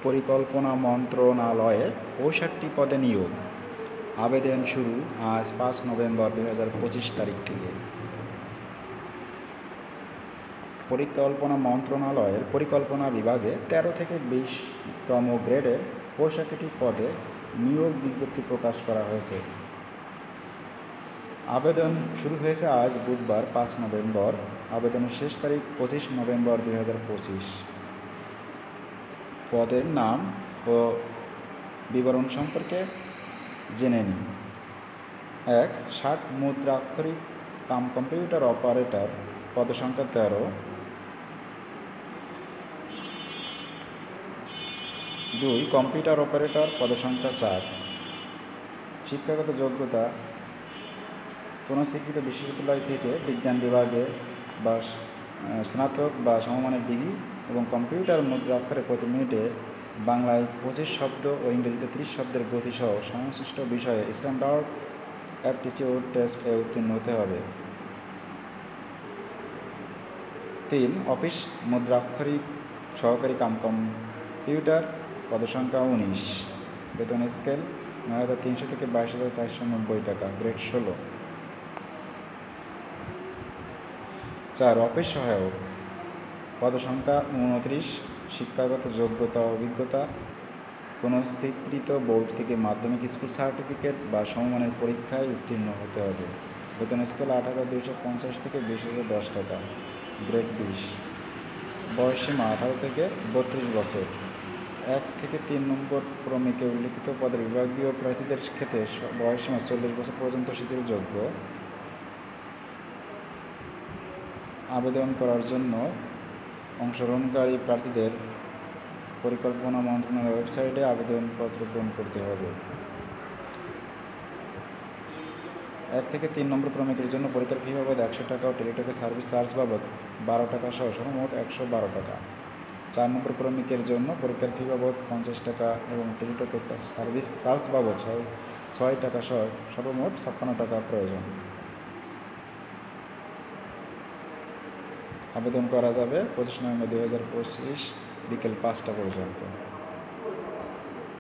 পরিকল্পনা মন্ত্রণালয়ে ৬৫টি পদে নিয়োগ। আবেদন শুরু আজ ৫ নভেম্বর ২০২৫ তারিখ থেকে। পরিকল্পনা মন্ত্রণালয়ের পরিকল্পনা বিভাগে ১৩ থেকে ২০তম গ্রেডের ৬৫টি পদে নিয়োগ বিজ্ঞপ্তি প্রকাশ করা হয়েছে। আবেদন শুরু হয়েছে আজ বুধবার ৫ নভেম্বর। আবেদনের শেষ তারিখ ২৫ নভেম্বর ২০২৫। পদের নাম ও বিবরণ সম্পর্কে জেনে নিই। ১. ৬০ মুদ্রাক্ষরিক কাম কম্পিউটার অপারেটর, পদসংখ্যা ১৩। ২. কম্পিউটার অপারেটর, পদসংখ্যা ৪। শিক্ষাগত যোগ্যতা: কোনো স্বীকৃত বিশ্ববিদ্যালয় থেকে বিজ্ঞান বিভাগে বা স্নাতক বা সমমানের ডিগ্রি এবং কম্পিউটার মুদ্রাক্ষরে প্রতি মিনিটে বাংলায় ২৫ শব্দ ও ইংরেজিতে ৩০ শব্দের গতিসহ সংশ্লিষ্ট বিষয়ে স্ট্যান্ডার্ড অ্যাপটিটিউড টেস্ট এ উত্তীর্ণ হতে হবে। ৩. অফিস মুদ্রাক্ষরিক সহকারী কাম কম্পিউটার, পদসংখ্যা ১৯। বেতন স্কেল ৯,৩০০ থেকে ২২,৪৯০ টাকা, গ্রেড ১৬। ৪. অফিস সহায়ক, পদসংখ্যা ২৯। শিক্ষাগত যোগ্যতা ও অভিজ্ঞতা: কোনো স্বীকৃত বোর্ড থেকে মাধ্যমিক স্কুল সার্টিফিকেট বা সমমানের পরীক্ষায় উত্তীর্ণ হতে হবে। বেতন স্কেল ৮,২৫০ থেকে ২০,০১০ টাকা, গ্রেড ২০। বয়সসীমা ১৮ থেকে ৩২ বছর। ১ থেকে ৩ নম্বর ক্রমিকে উল্লিখিত পদের বিভাগীয় প্রার্থীদের ক্ষেত্রে বয়সসীমা ৪০ বছর পর্যন্ত শিথিলযোগ্য। আবেদন করার জন্য অংশগ্রহণকারী প্রার্থীদের পরিকল্পনা মন্ত্রণালয়ের ওয়েবসাইটে আবেদনপত্র পূরণ করতে হবে। ১ থেকে ৩ নম্বর ক্রমিকের জন্য পরীক্ষার ফি বাবদ ১০০ টাকা ও টেলিটকের সার্ভিস চার্জ বাবদ ১২ টাকা সহ সর্বমোট ১১২ টাকা। ৪ নম্বর ক্রমিকের জন্য পরীক্ষার ফি বাবদ ৫০ টাকা এবং টেলিটকের সার্ভিস চার্জ বাবদ ৬ টাকা সহ সর্বমোট ৫৬ টাকা প্রয়োজন। আবেদন করা যাবে ২৫ নভেম্বর ২০২৫ বিকেল ৫টা পর্যন্ত।